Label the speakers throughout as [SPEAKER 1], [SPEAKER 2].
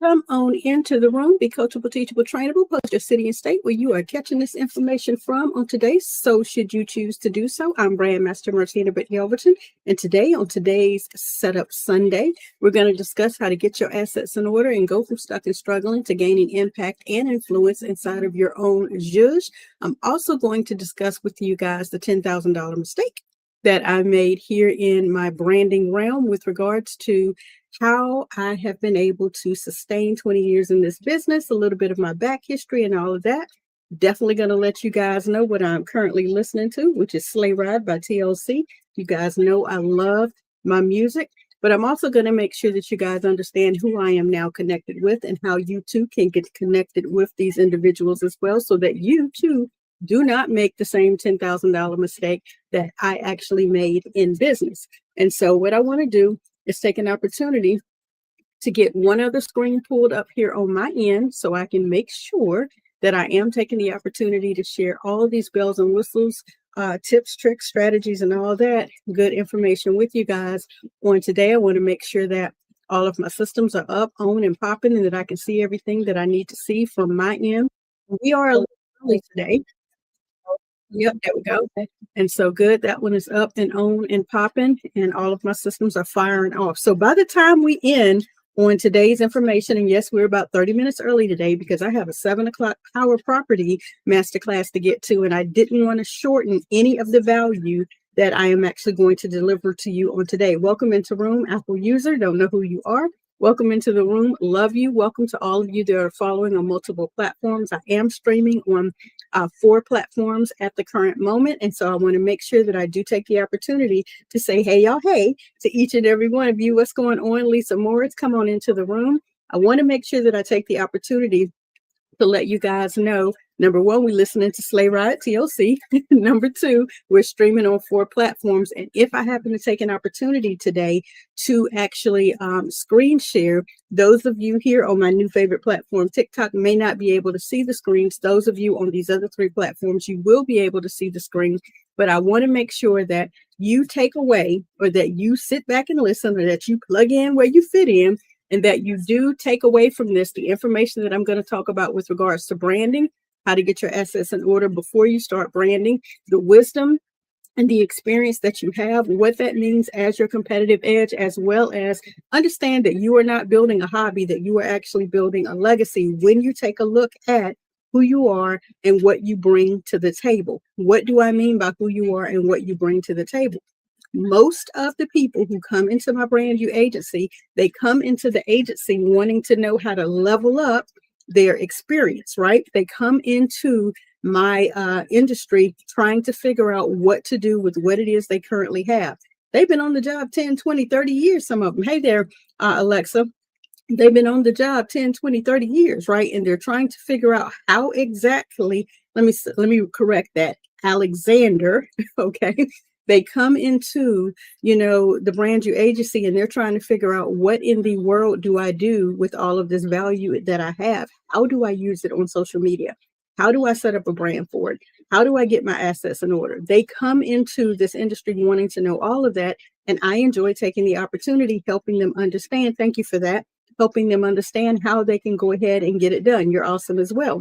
[SPEAKER 1] Come on into the room, be coachable, teachable, trainable, post your city and state where you are catching this information from on today. So should you choose to do so, I'm Brand Master Martina Britt Yelverton. And today on today's Setup Sunday, we're going to discuss how to get your assets in order and go from stuck and struggling to gaining impact and influence inside of your own zhuzh. I'm also going to discuss with you guys the $10,000 mistake that I made here in my branding realm with regards to how I have been able to sustain 20 years in this business, a little bit of my back history and all of that. Definitely going to let you guys know what I'm currently listening to, which is Sleigh Ride by TLC. You guys know I love my music, but I'm also going to make sure that you guys understand who I am now connected with and how you too can get connected with these individuals as well, so that you too do not make the same $10,000 mistake that I actually made in business. And so what I want to do is take an opportunity to get one other screen pulled up here on my end so I can make sure that I am taking the opportunity to share all of these bells and whistles, tips, tricks, strategies, and all that good information with you guys. On today, I want to make sure that all of my systems are up, on, and popping, and that I can see everything that I need to see from my end. We are a little early today. Yep, there we go. And so good. That one is up and on and popping, and all of my systems are firing off. So by the time we end on today's information, and yes, we're about 30 minutes early today because I have a 7 o'clock power property masterclass to get to, and I didn't want to shorten any of the value that I am actually going to deliver to you on today. Welcome into room, Apple user. Don't know who you are. Welcome into the room. Love you. Welcome to all of you that are following on multiple platforms. I am streaming on 4 platforms at the current moment. And so I want to make sure that I do take the opportunity to say, hey, y'all, hey, to each and every one of you. What's going on? Lisa Moritz, come on into the room. I want to make sure that I take the opportunity to let you guys know, number one, we're listening to Sleigh Ride TLC. Number 2, we're streaming on 4 platforms. And if I happen to take an opportunity today to actually screen share, those of you here on my new favorite platform, TikTok, may not be able to see the screens. Those of you on these other 3 platforms, you will be able to see the screen. But I want to make sure that you take away, or that you sit back and listen, or that you plug in where you fit in, and that you do take away from this the information that I'm going to talk about with regards to branding, how to get your assets in order before you start branding, the wisdom and the experience that you have, what that means as your competitive edge, as well as understand that you are not building a hobby, that you are actually building a legacy when you take a look at who you are and what you bring to the table. What do I mean by who you are and what you bring to the table? Most of the people who come into my brand new agency, they come into the agency wanting to know how to level up their experience, right? They come into my industry trying to figure out what to do with what it is they currently have. They've been on the job 10, 20, 30 years, some of them. Hey there, Alexa. They've been on the job 10, 20, 30 years, right? And they're trying to figure out how exactly, let me correct that, Alexander, okay? They come into, the brand new agency, and they're trying to figure out, what in the world do I do with all of this value that I have? How do I use it on social media? How do I set up a brand for it? How do I get my assets in order? They come into this industry wanting to know all of that. And I enjoy taking the opportunity, helping them understand. Thank you for that. Helping them understand how they can go ahead and get it done. You're awesome as well.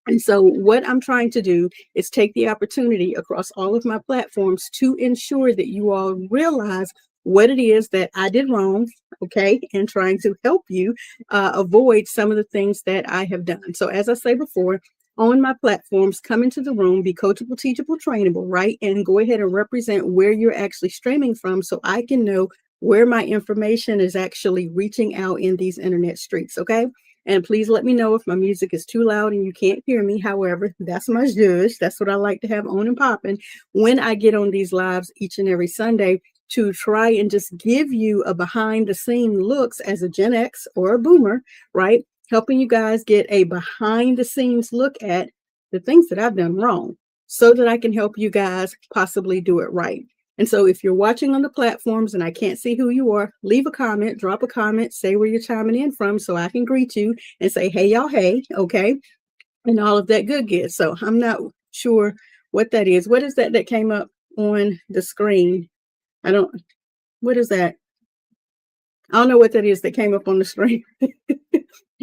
[SPEAKER 1] And so what I'm trying to do is take the opportunity across all of my platforms to ensure that you all realize what it is that I did wrong, okay, and trying to help you avoid some of the things that I have done. So as I say before, on my platforms, come into the room, be coachable, teachable, trainable, right? And go ahead and represent where you're actually streaming from so I can know where my information is actually reaching out in these internet streets, okay? And please let me know if my music is too loud and you can't hear me. However, that's my zhuzh. That's what I like to have on and popping when I get on these lives each and every Sunday, to try and just give you a behind the scene looks as a Gen X or a boomer, right? Helping you guys get a behind the scenes look at the things that I've done wrong so that I can help you guys possibly do it right. And so if you're watching on the platforms and I can't see who you are, leave a comment, drop a comment, say where you're chiming in from so I can greet you and say, hey, y'all, hey, okay, and all of that good. So I'm not sure what that is. What is that came up on the screen? What is that? I don't know what that is that came up on the screen.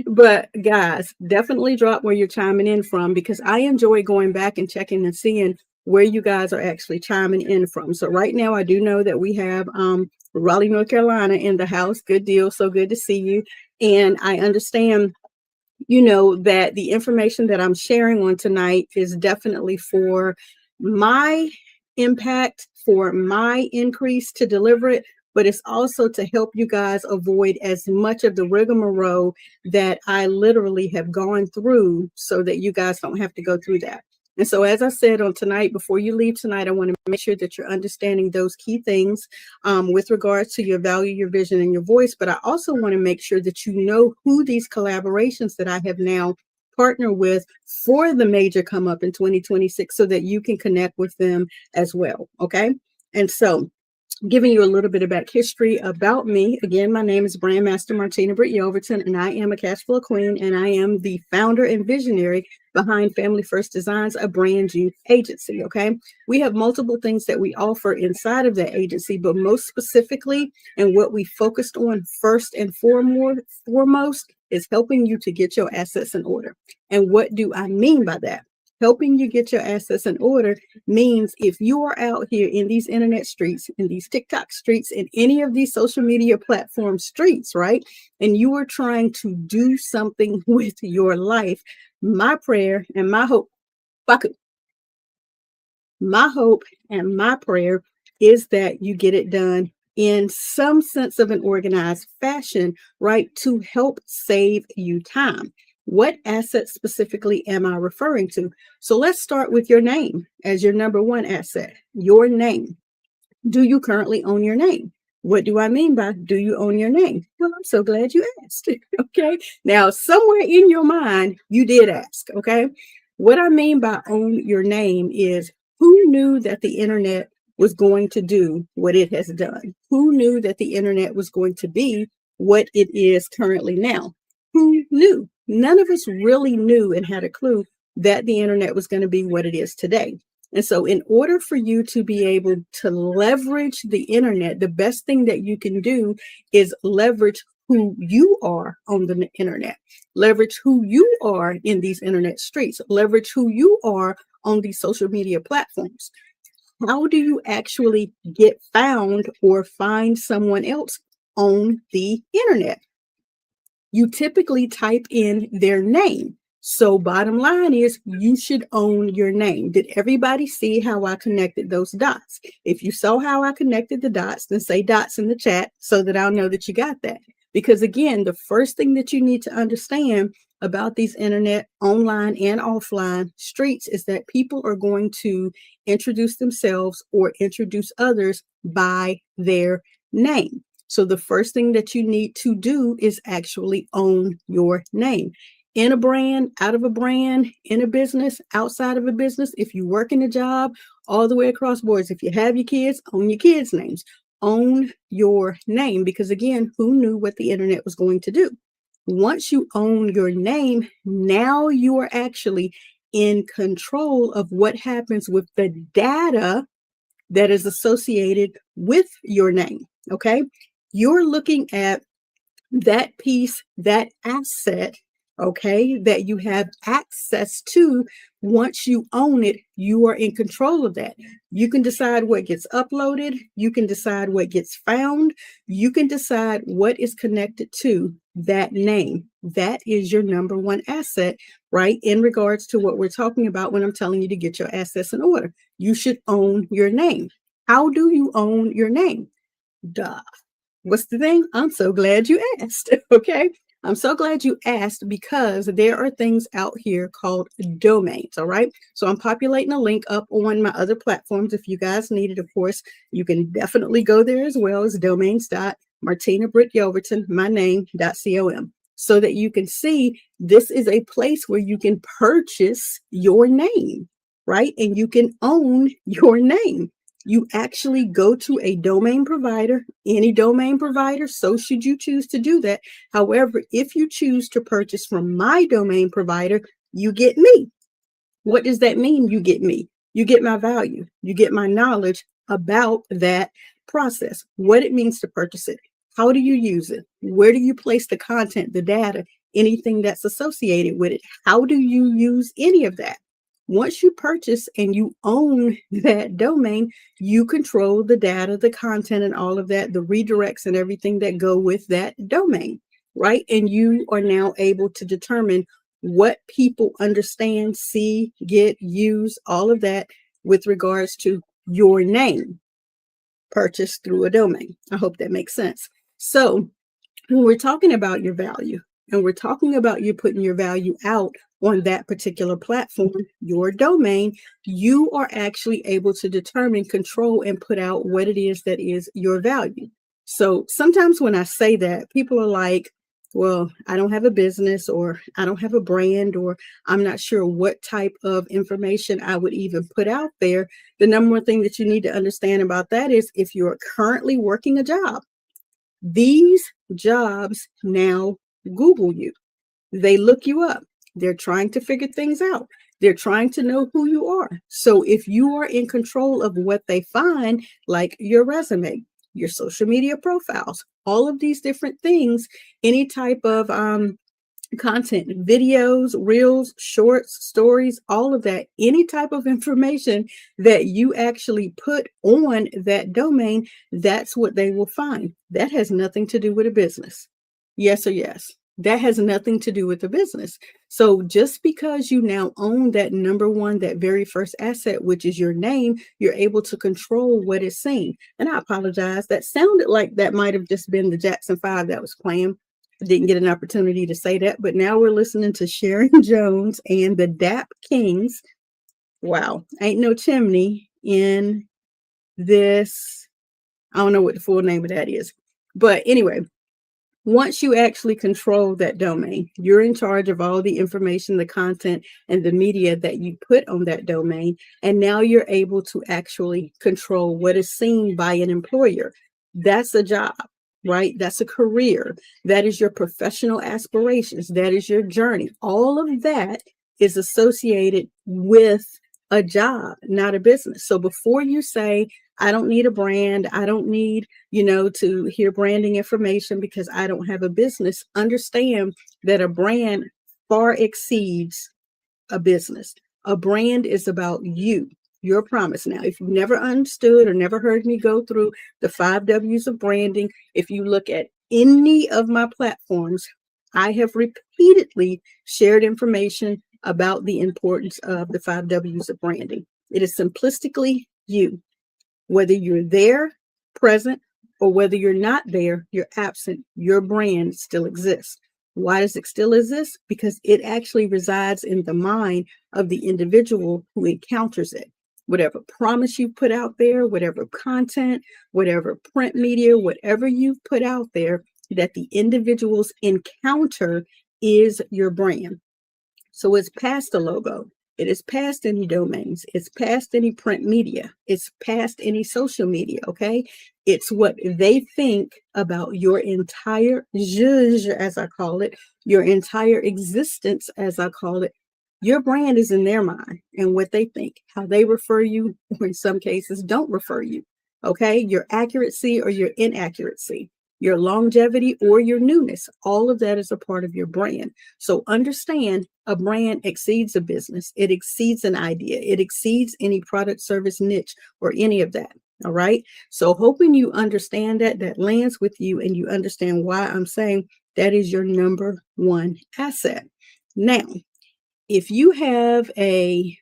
[SPEAKER 1] But guys, definitely drop where you're chiming in from, because I enjoy going back and checking and seeing where you guys are actually chiming in from. So right now I do know that we have Raleigh, North Carolina in the house. Good deal. So good to see you. And I understand, that the information that I'm sharing on tonight is definitely for my impact, for my increase to deliver it, but it's also to help you guys avoid as much of the rigmarole that I literally have gone through, so that you guys don't have to go through that. And so, as I said on tonight, before you leave tonight, I want to make sure that you're understanding those key things with regards to your value, your vision, and your voice. But I also want to make sure that you know who these collaborations that I have now partnered with for the major come up in 2026, so that you can connect with them as well. Okay. And so, giving you a little bit of back history about me. Again, my name is Brand Master Martina Britt Yelverton, and I am a cash flow queen, and I am the founder and visionary behind Family First Designs, a brand new agency. Okay. We have multiple things that we offer inside of that agency, but most specifically, and what we focused on first and foremost is helping you to get your assets in order. And what do I mean by that? Helping you get your assets in order means if you are out here in these internet streets, in these TikTok streets, in any of these social media platform streets, right? And you are trying to do something with your life, my prayer and my hope, my hope and my prayer is that you get it done in some sense of an organized fashion, right? To help save you time. What assets specifically am I referring to? So let's start with your name as your number one asset, your name. Do you currently own your name? What do I mean by do you own your name? Well, I'm so glad you asked. Okay. Now, somewhere in your mind, you did ask. Okay. What I mean by own your name is, who knew that the internet was going to do what it has done? Who knew that the internet was going to be what it is currently now? Who knew? None of us really knew and had a clue that the internet was going to be what it is today. And so in order for you to be able to leverage the internet, the best thing that you can do is leverage who you are on the internet, leverage who you are in these internet streets, leverage who you are on these social media platforms. How do you actually get found or find someone else on the internet? You typically type in their name. So bottom line is, you should own your name. Did everybody see how I connected those dots? If you saw how I connected the dots, then say dots in the chat so that I'll know that you got that. Because again, the first thing that you need to understand about these internet, online and offline streets is that people are going to introduce themselves or introduce others by their name. So the first thing that you need to do is actually own your name. In a brand, out of a brand, in a business, outside of a business, if you work in a job, all the way across boards, if you have your kids, own your kids' names. Own your name, because again, who knew what the internet was going to do? Once you own your name, now you are actually in control of what happens with the data that is associated with your name. Okay. You're looking at that piece, that asset, okay, that you have access to. Once you own it, you are in control of that. You can decide what gets uploaded. You can decide what gets found. You can decide what is connected to that name. That is your number one asset, right? In regards to what we're talking about when I'm telling you to get your assets in order. You should own your name. How do you own your name? Duh. What's the thing? I'm so glad you asked. Okay. I'm so glad you asked, because there are things out here called domains. All right. So I'm populating a link up on my other platforms. If you guys need it, of course, you can definitely go there as well as domains.martinabrityelverton, my name.com, so that you can see this is a place where you can purchase your name, right? And you can own your name. You actually go to a domain provider, any domain provider, so should you choose to do that. However, if you choose to purchase from my domain provider, you get me. What does that mean? You get me. You get my value. You get my knowledge about that process, what it means to purchase it, How do you use it? Where do you place the content, the data, anything that's associated with it? How do you use any of that? Once you purchase and you own that domain, you control the data, the content, and all of that, the redirects and everything that go with that domain, right? And you are now able to determine what people understand, see, get, use, all of that with regards to your name purchased through a domain. I hope that makes sense. So when we're talking about your value and we're talking about you putting your value out on that particular platform, your domain, you are actually able to determine, control, and put out what it is that is your value. So sometimes when I say that, people are like, well, I don't have a business, or I don't have a brand, or I'm not sure what type of information I would even put out there. The number one thing that you need to understand about that is if you're currently working a job, these jobs now Google you. They look you up. They're trying to figure things out. They're trying to know who you are. So if you are in control of what they find, like your resume, your social media profiles, all of these different things, any type of content, videos, reels, shorts, stories, all of that, any type of information that you actually put on that domain, that's what they will find. That has nothing to do with a business. Yes or yes. That has nothing to do with the business. So just because you now own that number one, that very first asset, which is your name, you're able to control what is seen. And I apologize. That sounded like that might have just been the Jackson 5 that was playing. I didn't get an opportunity to say that, but now we're listening to Sharon Jones and the Dap Kings. Wow. Ain't no chimney in this. I don't know what the full name of that is. But anyway, once you actually control that domain, you're in charge of all the information, the content, and the media that you put on that domain. And now you're able to actually control what is seen by an employer. That's a job, right? That's a career. That is your professional aspirations. That is your journey. All of that is associated with a job, not a business. So before you say, I don't need a brand, I don't need, to hear branding information because I don't have a business, understand that a brand far exceeds a business. A brand is about you, your promise. Now, if you've never understood or never heard me go through the 5 W's of branding, if you look at any of my platforms, I have repeatedly shared information about the importance of the 5 W's of branding. It is simplistically you. Whether you're there, present, or whether you're not there, you're absent, your brand still exists. Why does it still exist? Because it actually resides in the mind of the individual who encounters it. Whatever promise you put out there, whatever content, whatever print media, whatever you've put out there, that the individuals encounter is your brand. So it's past the logo. It is past any domains. It's past any print media. It's past any social media, okay? It's what they think about your entire zhuzh, as I call it, your entire existence, as I call it. Your brand is in their mind and what they think, how they refer you, or in some cases don't refer you, okay? Your accuracy or your inaccuracy, your longevity or your newness, all of that is a part of your brand. So understand, a brand exceeds a business. It exceeds an idea. It exceeds any product, service, niche, or any of that. All right. So hoping you understand that lands with you and you understand why I'm saying that is your number one asset. Now, if you have I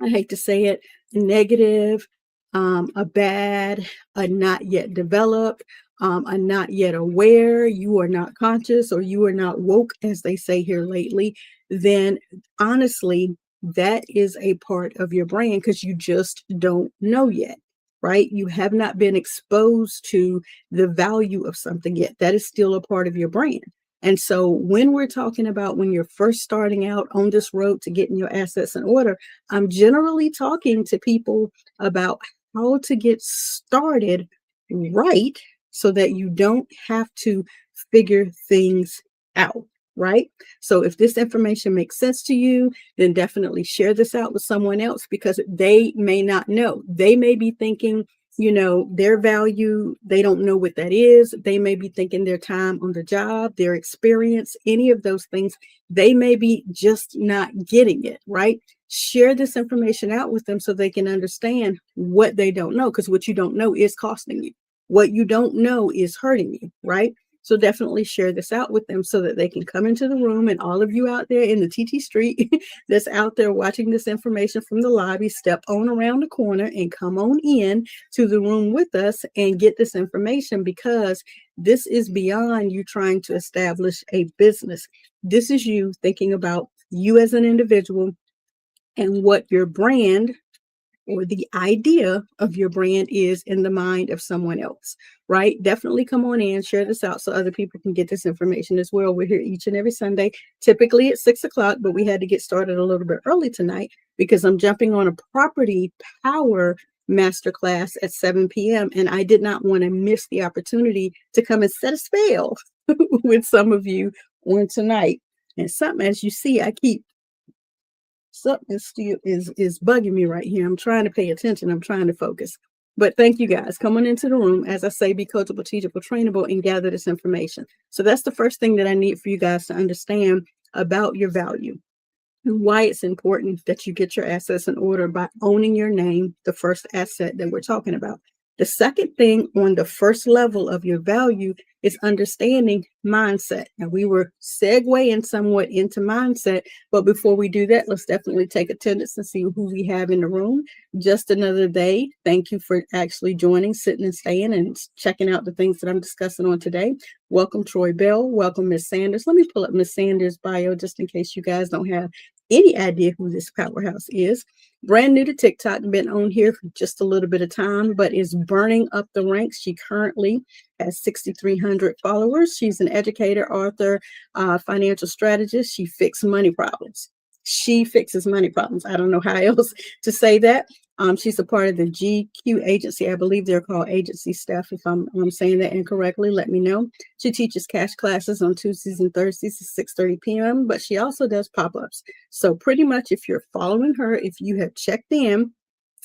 [SPEAKER 1] hate to say it, negative, a bad, a not yet developed, a not yet aware, you are not conscious, or you are not woke, as they say here lately, then honestly, that is a part of your brain because you just don't know yet, right? You have not been exposed to the value of something yet. That is still a part of your brain. And so when we're talking about when you're first starting out on this road to getting your assets in order, I'm generally talking to people about how to get started right so that you don't have to figure things out, right? So if this information makes sense to you, then definitely share this out with someone else because they may not know. They may be thinking their value, they don't know what that is. They may be thinking their time on the job, their experience, any of those things, they may be just not getting it, right? Share this information out with them so they can understand what they don't know, because what you don't know is costing you. What you don't know is hurting you, right? So definitely share this out with them so that they can come into the room, and all of you out there in the TT Street that's out there watching this information from the lobby, step on around the corner and come on in to the room with us and get this information, because this is beyond you trying to establish a business. This is you thinking about you as an individual and what your brand or the idea of your brand is in the mind of someone else, right? Definitely come on in, share this out so other people can get this information as well. We're here each and every Sunday, typically at 6 o'clock, but we had to get started a little bit early tonight because I'm jumping on a property power masterclass at 7 p.m. And I did not want to miss the opportunity to come and set a spell with some of you on tonight. And something, as you see, something still is bugging me right here. I'm trying to pay attention. I'm trying to focus. But thank you guys coming into the room. As I say, be coachable, teachable, trainable, and gather this information. So that's the first thing that I need for you guys to understand about your value and why it's important that you get your assets in order by owning your name, the first asset that we're talking about. The second thing on the first level of your value is understanding mindset. And we were segueing somewhat into mindset, but before we do that, let's definitely take attendance and see who we have in the room. Just another day. Thank you for actually joining, sitting and staying and checking out the things that I'm discussing on today. Welcome, Troy Bell. Welcome, Miss Sanders. Let me pull up Miss Sanders' bio just in case you guys don't have any idea who this powerhouse is. Brand new to TikTok, been on here for just a little bit of time, but is burning up the ranks. She currently has 6,300 followers. She's an educator, author, financial strategist. She fixes money problems. She fixes money problems. I don't know how else to say that. She's a part of the GQ agency. I believe they're called agency staff. If I'm saying that incorrectly, let me know. She teaches cash classes on Tuesdays and Thursdays at 6:30 p.m., but she also does pop-ups. So pretty much if you're following her, if you have checked in,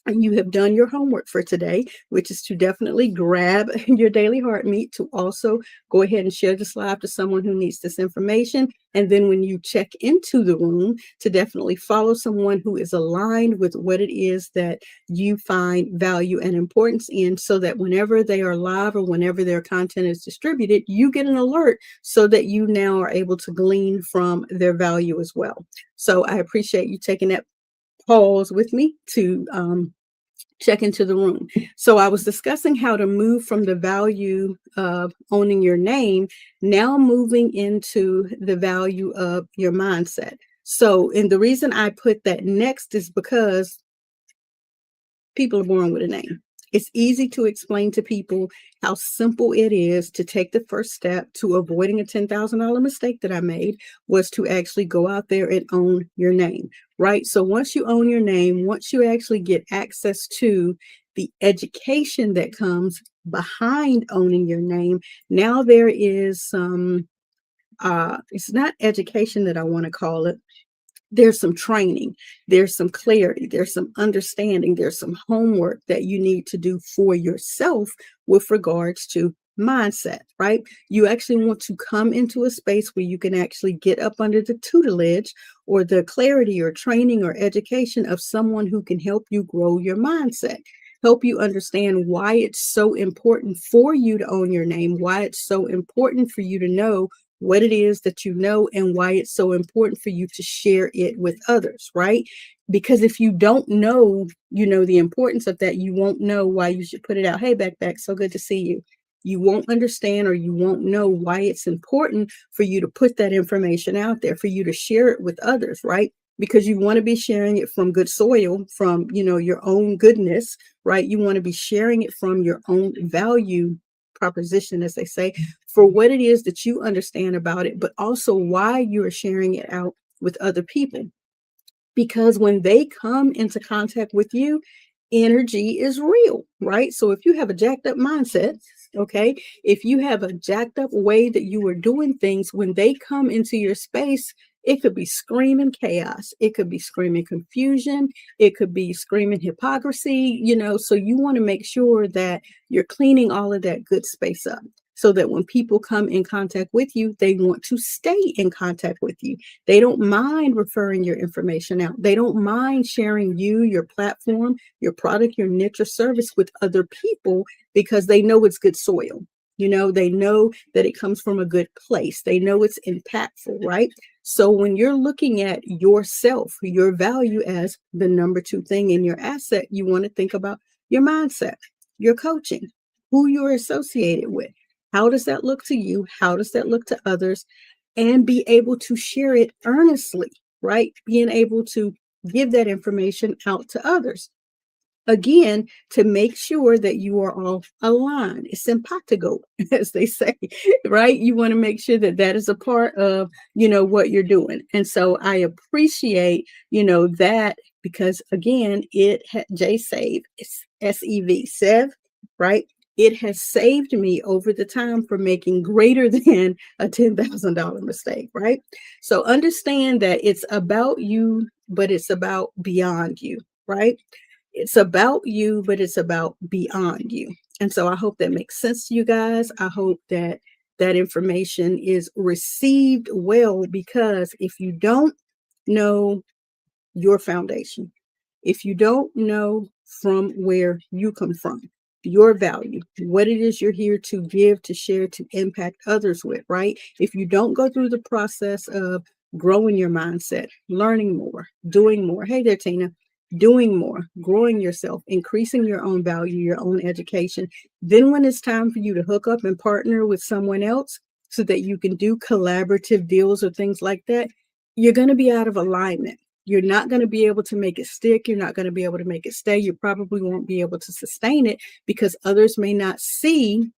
[SPEAKER 1] and you have done your homework for today, which is to definitely grab your daily heart meat, to also go ahead and share this live to someone who needs this information. And then when you check into the room, to definitely follow someone who is aligned with what it is that you find value and importance in, so that whenever they are live or whenever their content is distributed, you get an alert so that you now are able to glean from their value as well. So I appreciate you taking that pause with me to check into the room. So I was discussing how to move from the value of owning your name, now moving into the value of your mindset. So, and the reason I put that next is because people are born with a name. It's easy to explain to people how simple it is to take the first step to avoiding a $10,000 mistake that I made, was to actually go out there and own your name, right? So once you own your name, once you actually get access to the education that comes behind owning your name, now there is some, it's not education that I want to call it. There's some training, there's some clarity, there's some understanding, there's some homework that you need to do for yourself with regards to mindset, right? You actually want to come into a space where you can actually get up under the tutelage or the clarity or training or education of someone who can help you grow your mindset, help you understand why it's so important for you to own your name, why it's so important for you to know what it is that you know, and why it's so important for you to share it with others, right? Because if you don't know, the importance of that, you won't know why you should put it out. Hey, back, so good to see you. You won't understand, or you won't know why it's important for you to put that information out there, for you to share it with others, right? Because you want to be sharing it from good soil, from, your own goodness, right? You want to be sharing it from your own value proposition, as they say, for what it is that you understand about it, but also why you're sharing it out with other people. Because when they come into contact with you, energy is real, right? So if you have a jacked up mindset, okay, if you have a jacked up way that you are doing things, when they come into your space, It could be screaming chaos. It could be screaming confusion. It could be screaming hypocrisy, so you want to make sure that you're cleaning all of that good space up so that when people come in contact with you, they want to stay in contact with you. They don't mind referring your information out. They don't mind sharing you, your platform, your product, your niche or service with other people because they know it's good soil. They know that it comes from a good place. They know it's impactful, right? So when you're looking at yourself, your value as the number 2 thing in your asset, you want to think about your mindset, your coaching, who you're associated with. How does that look to you? How does that look to others? And be able to share it earnestly, right? Being able to give that information out to others. Again, to make sure that you are all aligned. It's simpatico, as they say, right? You want to make sure that that is a part of, what you're doing. And so I appreciate, that because again, J-Save, it's S-E-V, SEV, right? It has saved me over the time for making greater than a $10,000 mistake, right? So understand that it's about you, but it's about beyond you, right? It's about you, but it's about beyond you. And so I hope that makes sense to you guys. I hope that that information is received well, because if you don't know your foundation, if you don't know from where you come from, your value, what it is you're here to give, to share, to impact others with, right? If you don't go through the process of growing your mindset, learning more, doing more. Hey there, Tina. Doing more, growing yourself, increasing your own value, your own education. Then when it's time for you to hook up and partner with someone else so that you can do collaborative deals or things like that, you're going to be out of alignment. You're not going to be able to make it stick. You're not going to be able to make it stay. You probably won't be able to sustain it because others may not see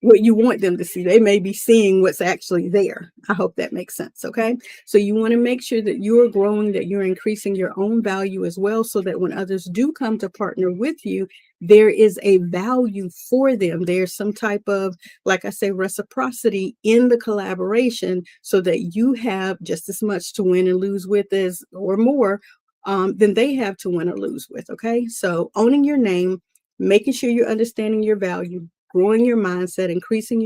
[SPEAKER 1] what you want them to see. They may be seeing what's actually there. I hope that makes sense. Okay. So you want to make sure that you're growing, that you're increasing your own value as well, so that when others do come to partner with you, there is a value for them. There's some type of, like I say, reciprocity in the collaboration so that you have just as much to win and lose with as, or more, than they have to win or lose with. Okay. So owning your name, making sure you're understanding your value, growing your mindset, increasing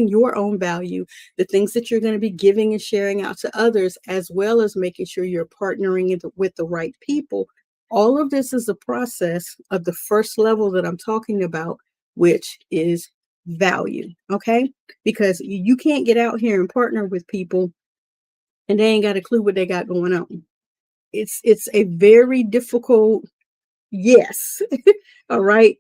[SPEAKER 1] your own value, the things that you're going to be giving and sharing out to others, as well as making sure you're partnering with the right people. All of this is a process of the first level that I'm talking about, which is value. Okay. Because you can't get out here and partner with people and they ain't got a clue what they got going on. It's a very difficult, yes. All right.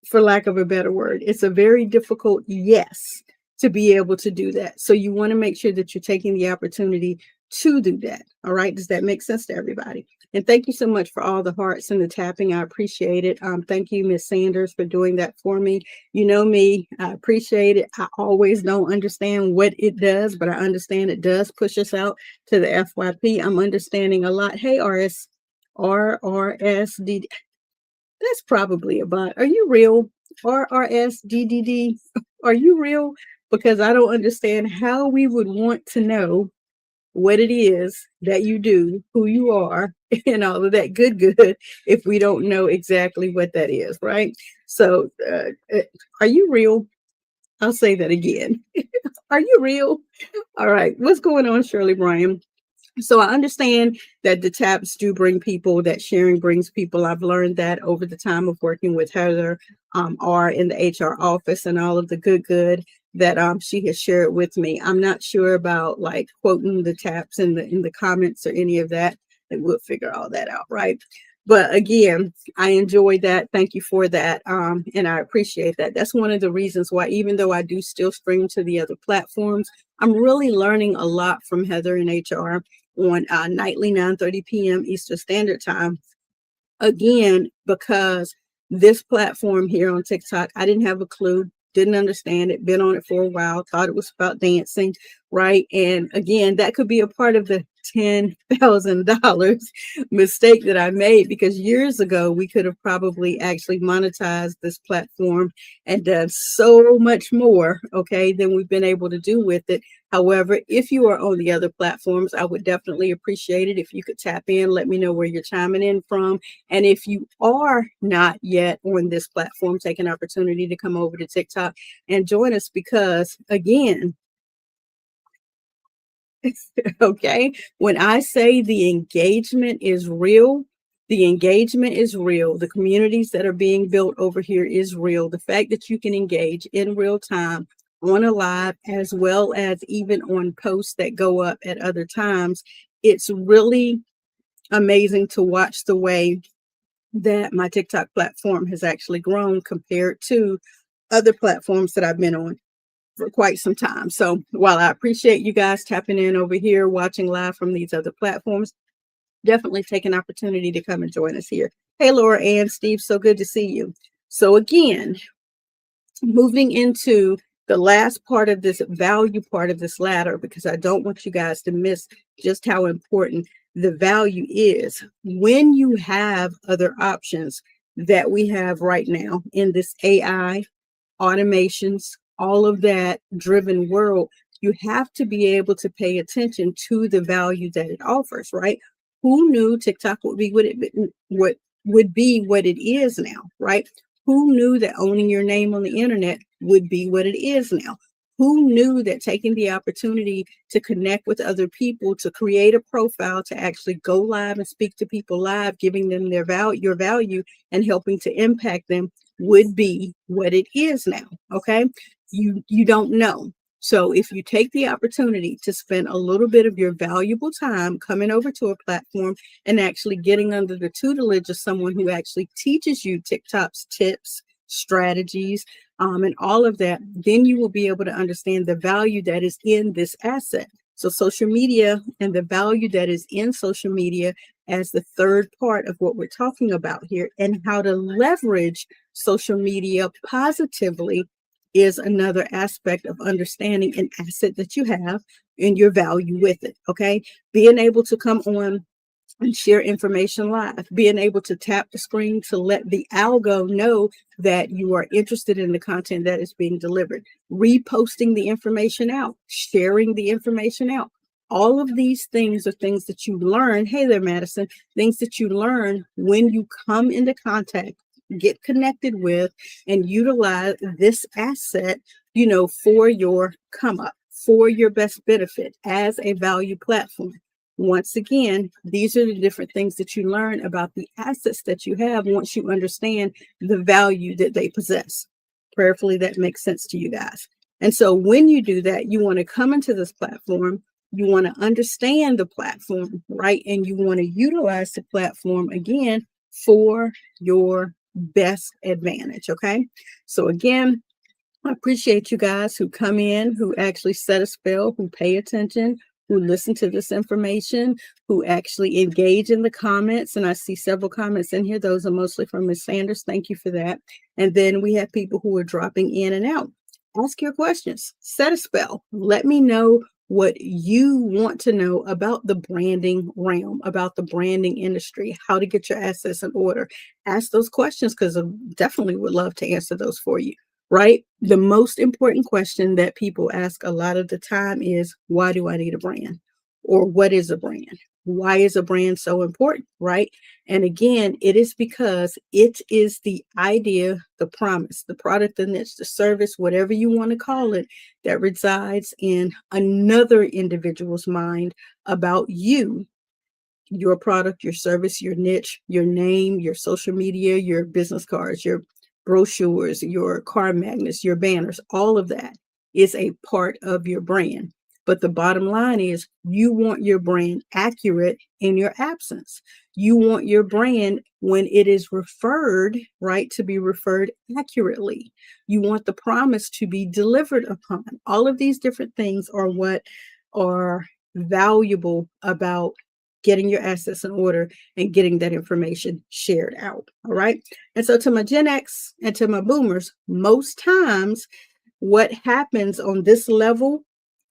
[SPEAKER 1] For lack of a better word, it's a very difficult yes to be able to do that. So you want to make sure that you're taking the opportunity to do that. All right. Does that make sense to everybody? And thank you so much for all the hearts and the tapping. I appreciate it. Thank you, Miss Sanders, for doing that for me. You know me, I appreciate it. I always don't understand what it does, but I understand it does push us out to the FYP. I'm understanding a lot. Hey, RRSD. That's probably a bot. Are you real? RRSDDD. Are you real? Because I don't understand how we would want to know what it is that you do, who you are, and all of that good if we don't know exactly what that is, right? So are you real? I'll say that again. Are you real? All right. What's going on, Shirley Bryan? So I understand that the taps do bring people, that sharing brings people. I've learned that over the time of working with Heather R in the HR office, and all of the good that she has shared with me. I'm not sure about like quoting the taps in the comments or any of that. And we'll figure all that out, right? But again, I enjoy that. Thank you for that. And I appreciate that. That's one of the reasons why, even though I do still stream to the other platforms, I'm really learning a lot from Heather in HR on nightly 9:30 p.m. Eastern Standard Time. Again, because this platform here on TikTok, I didn't have a clue, didn't understand it, been on it for a while, thought it was about dancing, right? And again, that could be a part of the $10,000 mistake that I made, because years ago we could have probably actually monetized this platform and done so much more, okay, than we've been able to do with it. However, if you are on the other platforms, I would definitely appreciate it if you could tap in, let me know where you're chiming in from. And if you are not yet on this platform, take an opportunity to come over to TikTok and join us, because again, okay, when I say the engagement is real, the engagement is real. The communities that are being built over here is real. The fact that you can engage in real time on a live, as well as even on posts that go up at other times, it's really amazing to watch the way that my TikTok platform has actually grown compared to other platforms that I've been on for quite some time. So while I appreciate you guys tapping in over here, watching live from these other platforms, definitely take an opportunity to come and join us here. Hey, Laura Ann, Steve, so good to see you. So again, moving into the last part of this value part of this ladder, because I don't want you guys to miss just how important the value is. When you have other options that we have right now in this AI, automations, all of that driven world, you have to be able to pay attention to the value that it offers, right? Who knew TikTok would be what would be what it is now, right? Who knew that owning your name on the internet would be what it is now? Who knew that taking the opportunity to connect with other people, to create a profile, to actually go live and speak to people live, giving them their value, your value, and helping to impact them would be what it is now? Okay, you don't know. So if you take the opportunity to spend a little bit of your valuable time coming over to a platform and actually getting under the tutelage of someone who actually teaches you TikTok's tips, strategies, and all of that, then you will be able to understand the value that is in this asset. So social media and the value that is in social media as the third part of what we're talking about here, and how to leverage social media positively, is another aspect of understanding an asset that you have and your value with it. Okay, being able to come on and share information live, being able to tap the screen to let the algo know that you are interested in the content that is being delivered, reposting the information out, sharing the information out. All of these things are things that you learn. Hey there, Madison. Things that you learn when you come into contact, get connected with, and utilize this asset, for your come up, for your best benefit as a value platform. Once again, these are the different things that you learn about the assets that you have once you understand the value that they possess. Prayerfully, that makes sense to you guys. And so when you do that, you want to come into this platform, you want to understand the platform, right? And you want to utilize the platform again for your best advantage. Okay. So again, I appreciate you guys who come in, who actually set a spell, who pay attention, who listen to this information, who actually engage in the comments. And I see several comments in here. Those are mostly from Ms. Sanders. Thank you for that. And then we have people who are dropping in and out. Ask your questions, set a spell. Let me know what you want to know about the branding realm, about the branding industry, how to get your assets in order. Ask those questions, because I definitely would love to answer those for you. Right? The most important question that people ask a lot of the time is, why do I need a brand? Or what is a brand? Why is a brand so important? Right? And again, it is because it is the idea, the promise, the product, the niche, the service, whatever you want to call it, that resides in another individual's mind about you, your product, your service, your niche, your name, your social media, your business cards, your brochures, your card magnets, your banners. All of that is a part of your brand. But the bottom line is, you want your brand accurate in your absence. You want your brand, when it is referred, right, to be referred accurately. You want the promise to be delivered upon. All of these different things are what are valuable about getting your assets in order and getting that information shared out. All right. And so to my Gen X and to my boomers, most times what happens on this level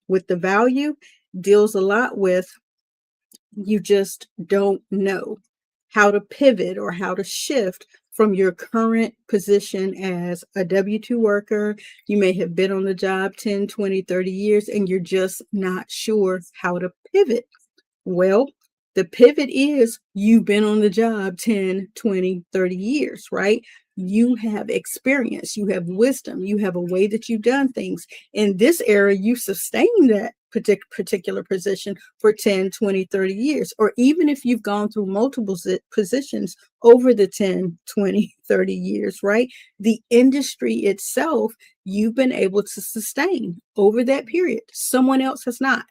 [SPEAKER 1] with the value deals a lot with You just don't know how to pivot or how to shift from your current position as a W-2 worker. You may have been on the job 10, 20, 30 years, and you're just not sure how to pivot. Well, the pivot is you've been on the job 10, 20, 30 years, right? You have experience, you have wisdom, you have a way that you've done things. In this era, you sustain that particular position for 10, 20, 30 years. Or even if you've gone through multiple positions over the 10, 20, 30 years, right? The industry itself, you've been able to sustain over that period. Someone else has not.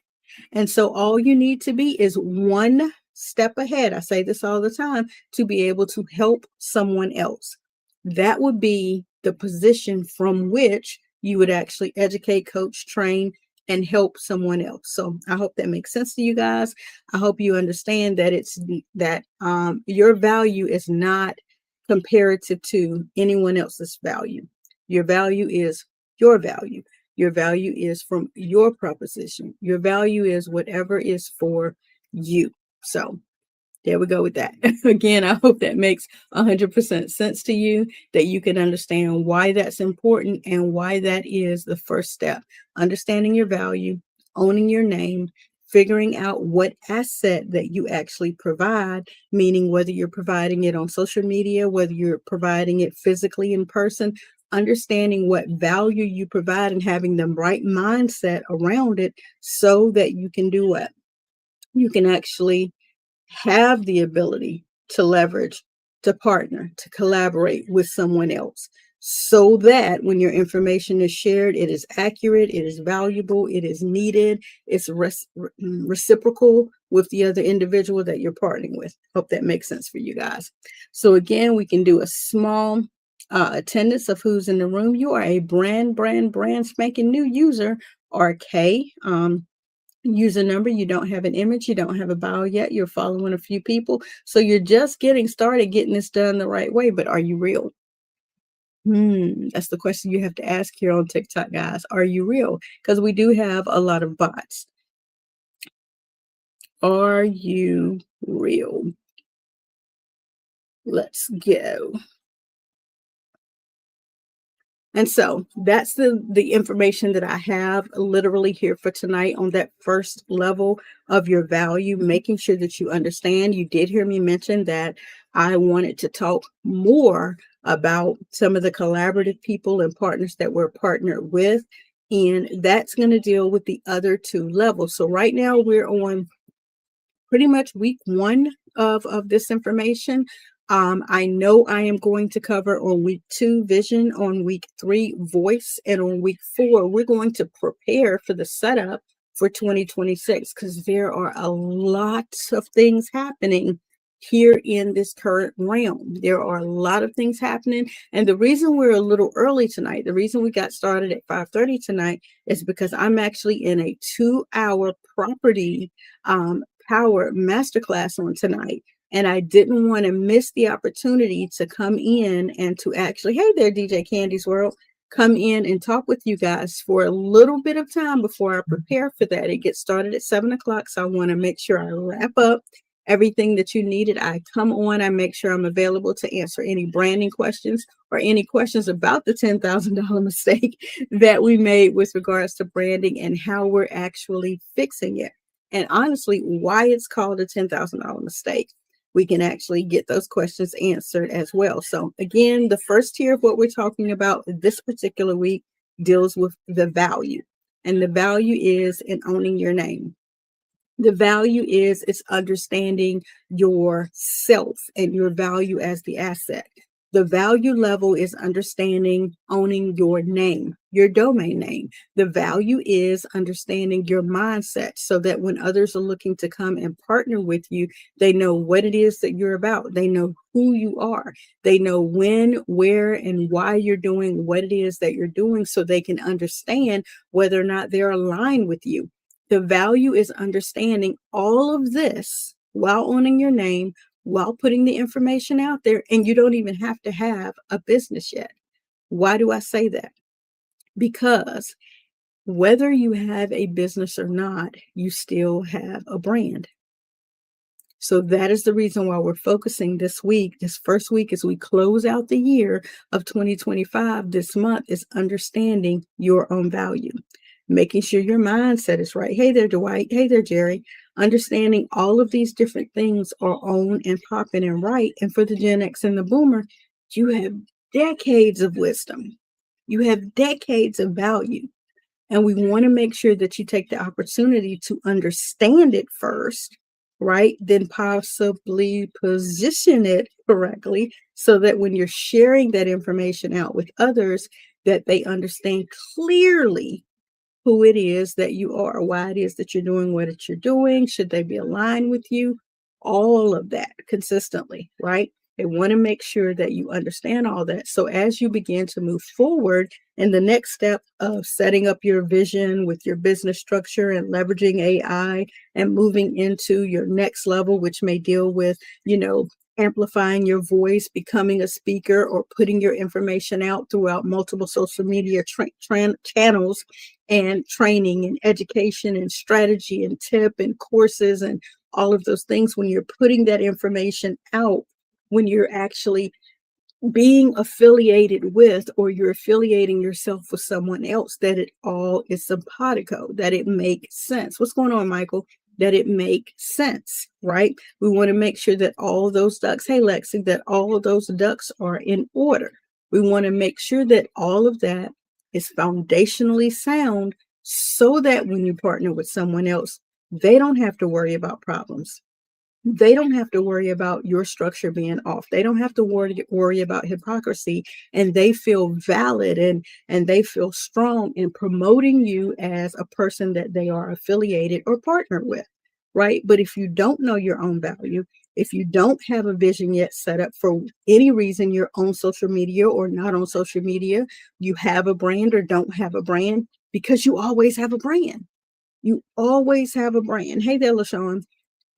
[SPEAKER 1] And so all you need to be is one step ahead. I say this all the time, to be able to help someone else. That would be the position from which you would actually educate, coach, train, and help someone else. So I hope that makes sense to you guys. I hope you understand that your value is not comparative to anyone else's value. Your value is your value. Your value is from your proposition. Your value is whatever is for you. So there we go with that. Again, I hope that makes 100% sense to you, that you can understand why that's important and why that is the first step. Understanding your value, owning your name, figuring out what asset that you actually provide, meaning whether you're providing it on social media, whether you're providing it physically in person, understanding what value you provide and having the right mindset around it so that you can do what? You can actually have the ability to leverage, to partner, to collaborate with someone else so that when your information is shared, it is accurate, it is valuable, it is needed, it's reciprocal with the other individual that you're partnering with. Hope that makes sense for you guys. So again, we can do a small attendance of who's in the room. You are a brand spanking new user, RK. User number, you don't have an image, you don't have a bio yet, you're following a few people. So you're just getting started getting this done the right way, but are you real? That's the question you have to ask here on TikTok, guys. Are you real? Because we do have a lot of bots. Are you real? Let's go. And so that's the information that I have literally here for tonight on that first level of your value, making sure that you understand. You did hear me mention that I wanted to talk more about some of the collaborative people and partners that we're partnered with. And that's going to deal with the other two levels. So right now we're on pretty much week one of this information. I know I am going to cover on week 2 vision, on week 3 voice, and on week 4 we're going to prepare for the setup for 2026 because there are a lot of things happening here in this current realm. There are a lot of things happening, and the reason we're a little early tonight, the reason we got started at 5:30 tonight is because I'm actually in a 2-hour property power masterclass on tonight. And I didn't want to miss the opportunity to come in and to actually, hey there, DJ Candy's World, come in and talk with you guys for a little bit of time before I prepare for that. It gets started at 7 o'clock. So I want to make sure I wrap up everything that you needed. I come on, I make sure I'm available to answer any branding questions or any questions about the $10,000 mistake that we made with regards to branding and how we're actually fixing it. And honestly, why it's called a $10,000 mistake. We can actually get those questions answered as well. So again, the first tier of what we're talking about this particular week deals with the value. And the value is in owning your name. The value is it's understanding yourself and your value as the asset. The value level is understanding, owning your name, your domain name. The value is understanding your mindset so that when others are looking to come and partner with you, they know what it is that you're about. They know who you are. They know when, where, and why you're doing what it is that you're doing so they can understand whether or not they're aligned with you. The value is understanding all of this while owning your name, while putting the information out there, and you don't even have to have a business yet. Why do I say that? Because whether you have a business or not, you still have a brand. So that is the reason why we're focusing this week, this first week as we close out the year of 2025, this month is understanding your own value, making sure your mindset is right. Hey there, Dwight. Hey there, Jerry. Understanding all of these different things are on and popping and right. And for the Gen X and the Boomer, you have decades of wisdom. You have decades of value. And we want to make sure that you take the opportunity to understand it first, right? Then possibly position it correctly so that when you're sharing that information out with others, that they understand clearly who it is that you are, why it is that you're doing what you're doing, should they be aligned with you, all of that consistently, right? They want to make sure that you understand all that. So as you begin to move forward in the next step of setting up your vision with your business structure and leveraging AI and moving into your next level, which may deal with, amplifying your voice, becoming a speaker, or putting your information out throughout multiple social media channels and training and education and strategy and tip and courses and all of those things. When you're putting that information out, when you're actually being affiliated with, or you're affiliating yourself with someone else, that it all is simpatico, that it makes sense. What's going on, Michael? That it make sense, right? We want to make sure that all those ducks, hey Lexi, that all of those ducks are in order. We want to make sure that all of that is foundationally sound so that when you partner with someone else, they don't have to worry about problems. They don't have to worry about your structure being off. They don't have to worry about hypocrisy, and they feel valid and they feel strong in promoting you as a person that they are affiliated or partnered with, right? But if you don't know your own value, if you don't have a vision yet set up for any reason, you're on social media or not on social media, you have a brand or don't have a brand, because you always have a brand. You always have a brand. Hey there, LaShawn.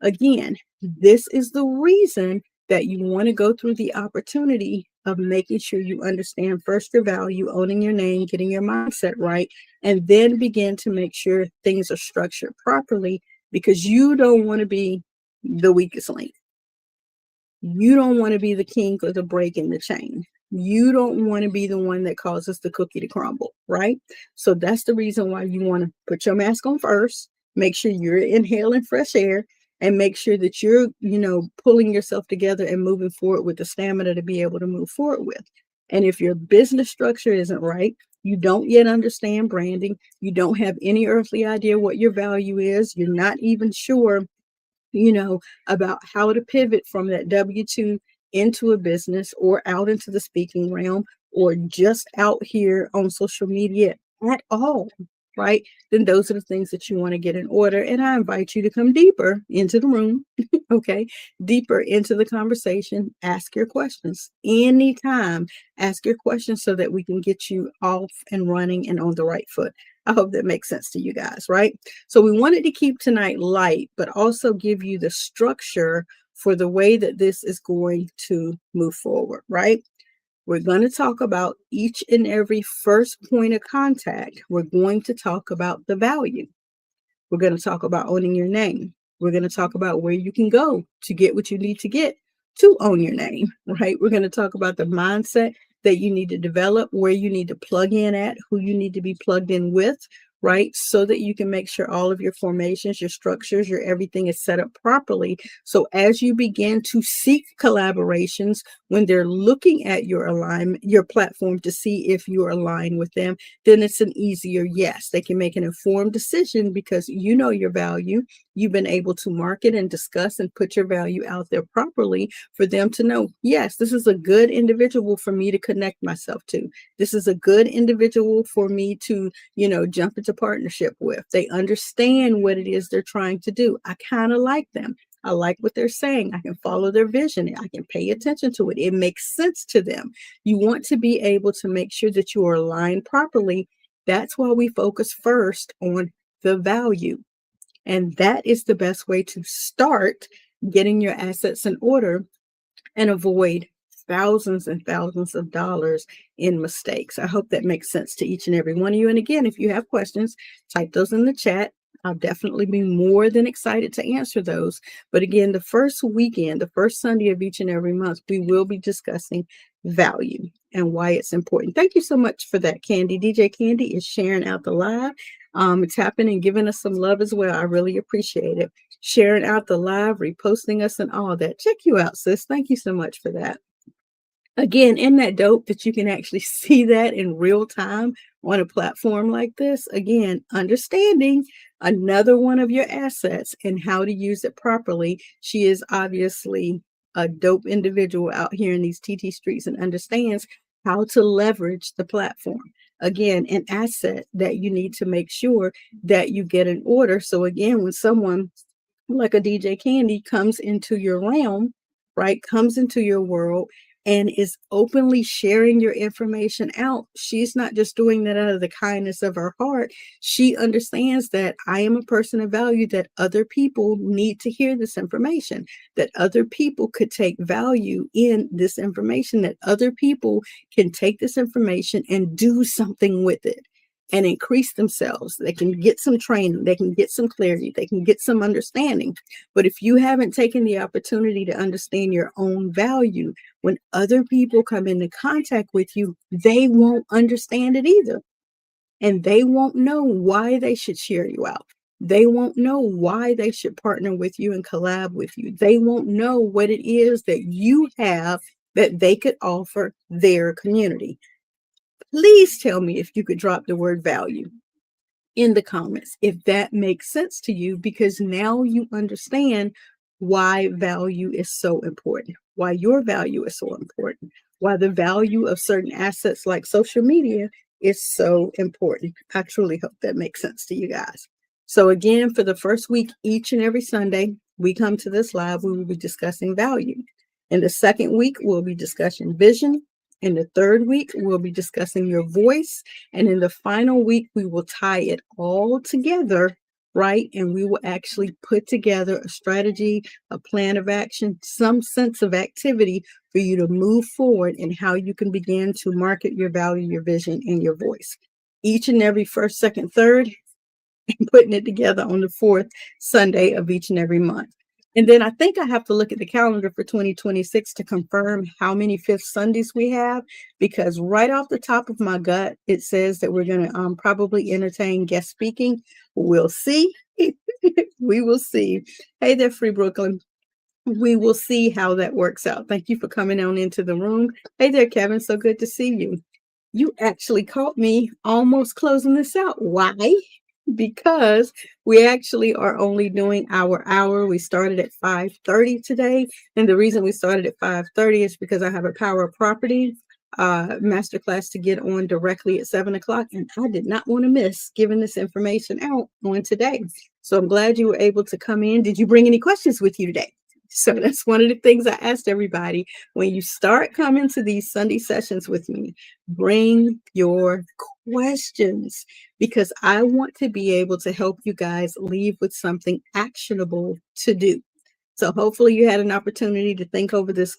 [SPEAKER 1] Again, this is the reason that you want to go through the opportunity of making sure you understand first your value, owning your name, getting your mindset right, and then begin to make sure things are structured properly, because you don't want to be the weakest link. You don't want to be the king or the break in the chain. You don't want to be the one that causes the cookie to crumble, right? So that's the reason why you want to put your mask on first, make sure you're inhaling fresh air, and make sure that you're, pulling yourself together and moving forward with the stamina to be able to move forward with. And if your business structure isn't right, you don't yet understand branding, you don't have any earthly idea what your value is, you're not even sure, about how to pivot from that W-2 into a business or out into the speaking realm or just out here on social media at all, right? Then those are the things that you want to get in order. And I invite you to come deeper into the room, okay? Deeper into the conversation. Ask your questions anytime. Ask your questions so that we can get you off and running and on the right foot. I hope that makes sense to you guys, right? So we wanted to keep tonight light, but also give you the structure for the way that this is going to move forward, right? We're going to talk about each and every first point of contact. We're going to talk about the value. We're going to talk about owning your name. We're going to talk about where you can go to get what you need to get to own your name, right? We're going to talk about the mindset that you need to develop, where you need to plug in at, who you need to be plugged in with, right? So that you can make sure all of your formations, your structures, your everything is set up properly. So as you begin to seek collaborations, when they're looking at your alignment, your platform to see if you're aligned with them, then it's an easier yes. They can make an informed decision because you know your value. You've been able to market and discuss and put your value out there properly for them to know, yes, this is a good individual for me to connect myself to. This is a good individual for me to, jump into partnership with. They understand what it is they're trying to do. I kind of like them. I like what they're saying. I can follow their vision. I can pay attention to it. It makes sense to them. You want to be able to make sure that you are aligned properly. That's why we focus first on the value. And that is the best way to start getting your assets in order and avoid thousands and thousands of dollars in mistakes. I hope that makes sense to each and every one of you. And again, if you have questions, type those in the chat. I'll definitely be more than excited to answer those. But again, the first weekend, the first Sunday of each and every month, we will be discussing value and why it's important. Thank you so much for that, Candy. DJ Candy is sharing out the live. It's happening, giving us some love as well. I really appreciate it. Sharing out the live, reposting us, and all that. Check you out, sis. Thank you so much for that. Again, isn't that dope that you can actually see that in real time on a platform like this? Again, understanding another one of your assets and how to use it properly. She is obviously a dope individual out here in these TT streets and understands how to leverage the platform. Again, an asset that you need to make sure that you get in order. So again, when someone like a DJ Candy comes into your realm, right, comes into your world and is openly sharing your information out, she's not just doing that out of the kindness of her heart. She understands that I am a person of value, that other people need to hear this information, that other people could take value in this information, that other people can take this information and do something with it and increase themselves. They can get some training, they can get some clarity, they can get some understanding. But if you haven't taken the opportunity to understand your own value, when other people come into contact with you, they won't understand it either. And they won't know why they should share you out. They won't know why they should partner with you and collab with you. They won't know what it is that you have that they could offer their community. Please tell me if you could drop the word value in the comments if that makes sense to you, because now you understand why value is so important, why your value is so important, why the value of certain assets like social media is so important. I truly hope that makes sense to you guys. So again, for the first week, each and every Sunday, we come to this live, we will be discussing value. In the second week, we'll be discussing vision. In the third week, we'll be discussing your voice. And in the final week, we will tie it all together, right? And we will actually put together a strategy, a plan of action, some sense of activity for you to move forward and how you can begin to market your value, your vision, and your voice. Each and every first, second, third, and putting it together on the fourth Sunday of each and every month. And then I think I have to look at the calendar for 2026 to confirm how many fifth Sundays we have, because right off the top of my gut, it says that we're going to probably entertain guest speaking. We'll see. We will see. Hey there, Free Brooklyn. We will see how that works out. Thank you for coming on into the room. Hey there, Kevin. So good to see you. You actually caught me almost closing this out. Why? Because we actually are only doing our hour. We started at 5:30 today. And the reason we started at 5:30 is because I have a power of property masterclass to get on directly at 7 o'clock. And I did not want to miss giving this information out on today. So I'm glad you were able to come in. Did you bring any questions with you today? So that's one of the things I asked everybody. When you start coming to these Sunday sessions with me, bring your questions, because I want to be able to help you guys leave with something actionable to do. So hopefully you had an opportunity to think over this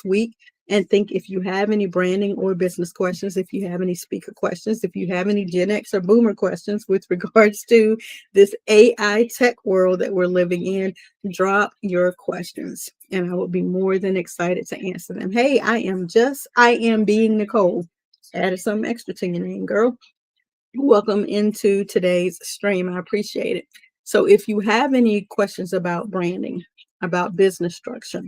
[SPEAKER 1] week and think if you have any branding or business questions, if you have any speaker questions, if you have any Gen X or Boomer questions with regards to this AI tech world that we're living in, drop your questions and I will be more than excited to answer them. Hey, I am being Nicole. Added some extra to your name, girl. Welcome into today's stream. I appreciate it. So if you have any questions about branding, about business structure,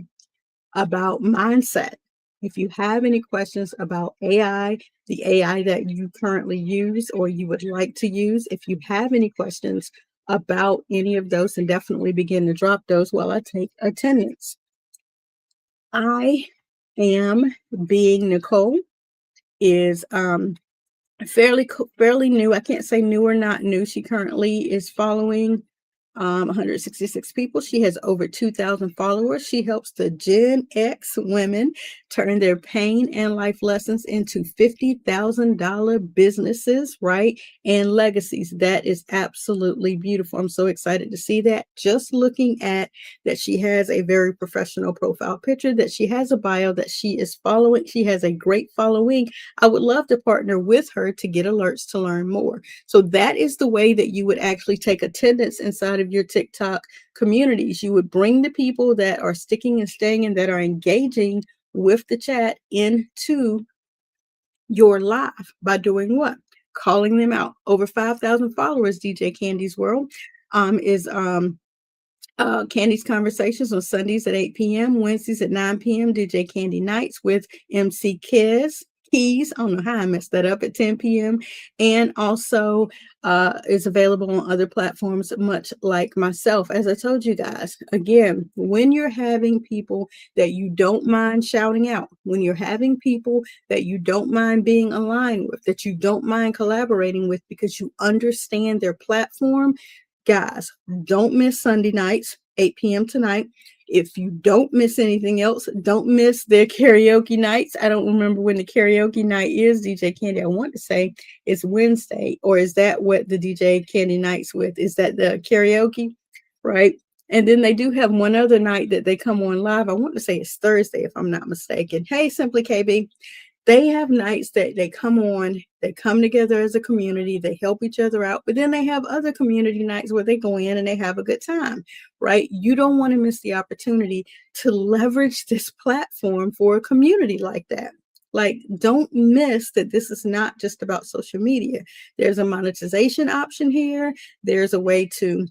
[SPEAKER 1] about mindset, if you have any questions about AI, the AI that you currently use or you would like to use, if you have any questions about any of those, then definitely begin to drop those while I take attendance. I am being Nicole is fairly new. I can't say new or not new. She currently is following 166 people. She has over 2,000 followers. She helps the Gen X women turn their pain and life lessons into $50,000 businesses, right? And legacies. That is absolutely beautiful. I'm so excited to see that. Just looking at that, she has a very professional profile picture, that she has a bio, that she is following. She has a great following. I would love to partner with her to get alerts to learn more. So that is the way that you would actually take attendance inside of your TikTok communities. You would bring the people that are sticking and staying and that are engaging with the chat into your live by doing what? Calling them out. Over 5,000 followers, DJ Candy's World is Candy's Conversations on Sundays at 8 p.m., Wednesdays at 9 p.m., DJ Candy Nights with MC Keys. I don't know how I messed that up, at 10 p.m. And also is available on other platforms, much like myself. As I told you guys, again, when you're having people that you don't mind shouting out, when you're having people that you don't mind being aligned with, that you don't mind collaborating with because you understand their platform, guys, don't miss Sunday nights, 8 p.m. tonight. If you don't miss anything else, don't miss their karaoke nights. I don't remember when the karaoke night is, DJ Candy. I want to say it's Wednesday, or is that what the DJ Candy Nights with? Is that the karaoke, right? And then they do have one other night that they come on live. I want to say it's Thursday, if I'm not mistaken. Hey, Simply KB. They have nights that they come on, they come together as a community, they help each other out, but then they have other community nights where they go in and they have a good time, right? You don't want to miss the opportunity to leverage this platform for a community like that. Like, don't miss that this is not just about social media. There's a monetization option here. There's a way to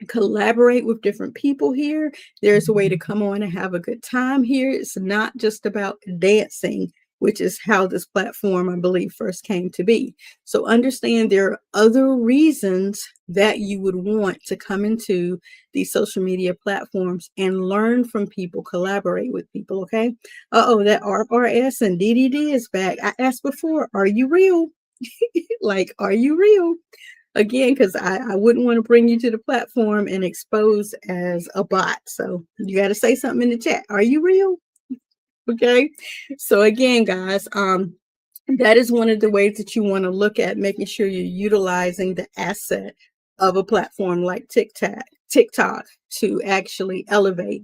[SPEAKER 1] collaborate with different people here. There's a way to come on and have a good time here. It's not just about dancing, which is how this platform, I believe, first came to be. So understand there are other reasons that you would want to come into these social media platforms and learn from people, collaborate with people, okay? That RRS and DDD is back. I asked before, are you real? Like, are you real? Again, because I wouldn't want to bring you to the platform and expose as a bot. So you got to say something in the chat. Are you real? Okay. So again, guys, that is one of the ways that you want to look at making sure you're utilizing the asset of a platform like TikTok to actually elevate,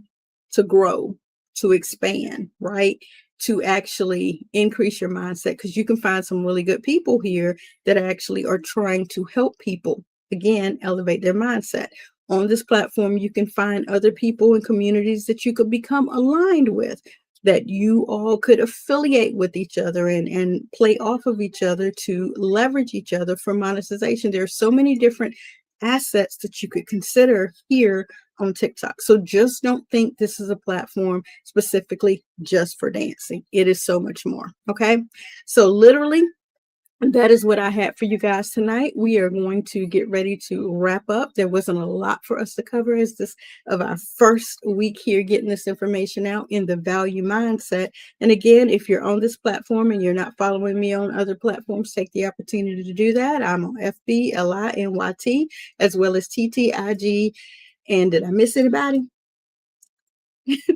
[SPEAKER 1] to grow, to expand, right? To actually increase your mindset, because you can find some really good people here that actually are trying to help people, again, elevate their mindset. On this platform, you can find other people and communities that you could become aligned with, that you all could affiliate with each other and play off of each other to leverage each other for monetization. There are so many different assets that you could consider here on TikTok. So just don't think this is a platform specifically just for dancing. It is so much more. Okay. So literally, that is what I had for you guys tonight. We are going to get ready to wrap up. There wasn't a lot for us to cover as this of our first week here getting this information out in the value mindset. And again, if you're on this platform and you're not following me on other platforms, take the opportunity to do that. I'm on FB, LINYT, as well as TTIG. And did I miss anybody?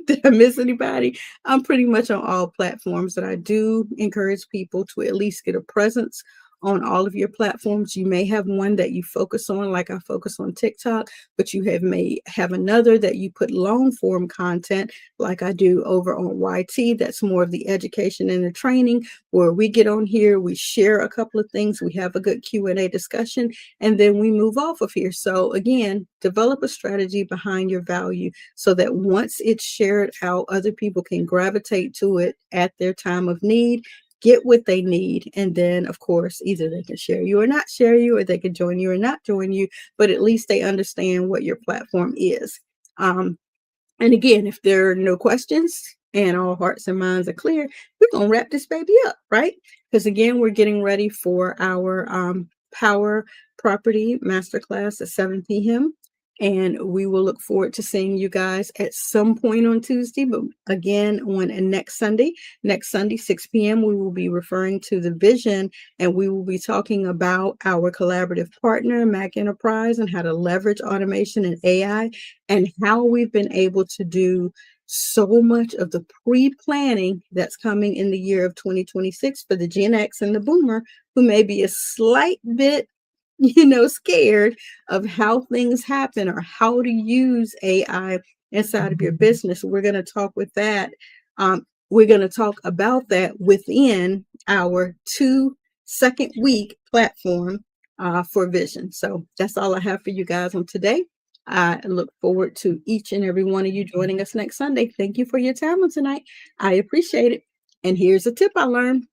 [SPEAKER 1] Did I miss anybody? I'm pretty much on all platforms, and I do encourage people to at least get a presence on all of your platforms. You may have one that you focus on, like I focus on TikTok, but you may have another that you put long form content, like I do over on YT. That's more of the education and the training, where we get on here, we share a couple of things, we have a good Q&A discussion, and then we move off of here. So again, develop a strategy behind your value so that once it's shared out, other people can gravitate to it at their time of need, get what they need, and then of course either they can share you or not share you, or they can join you or not join you, but at least they understand what your platform is. And again, if there are no questions and all hearts and minds are clear, we're gonna wrap this baby up, right? Because again, we're getting ready for our power property masterclass at 7 p.m. And we will look forward to seeing you guys at some point on Tuesday, but again on next Sunday, 6 p.m., we will be referring to the vision, and we will be talking about our collaborative partner, Mac Enterprise, and how to leverage automation and AI, and how we've been able to do so much of the pre-planning that's coming in the year of 2026 for the Gen X and the Boomer, who may be a slight bit scared of how things happen or how to use AI inside of your business. We're going to talk with that. We're going to talk about that within our 2-second week platform for vision. So that's all I have for you guys on today. I look forward to each and every one of you joining us next Sunday. Thank you for your time on tonight. I appreciate it. And here's a tip I learned.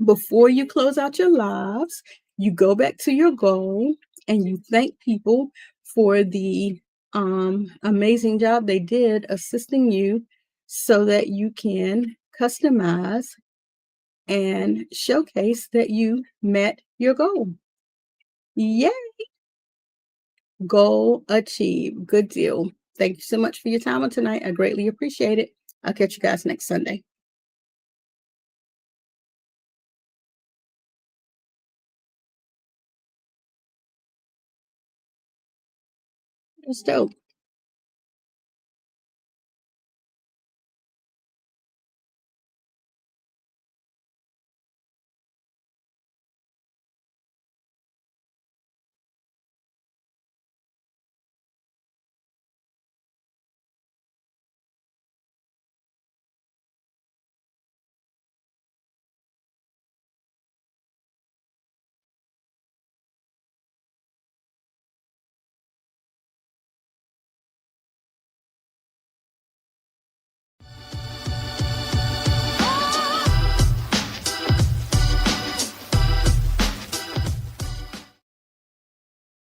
[SPEAKER 1] Before you close out your lives, you go back to your goal and you thank people for the amazing job they did assisting you so that you can customize and showcase that you met your goal. Yay! Goal achieved. Good deal. Thank you so much for your time on tonight. I greatly appreciate it. I'll catch you guys next Sunday. That's dope.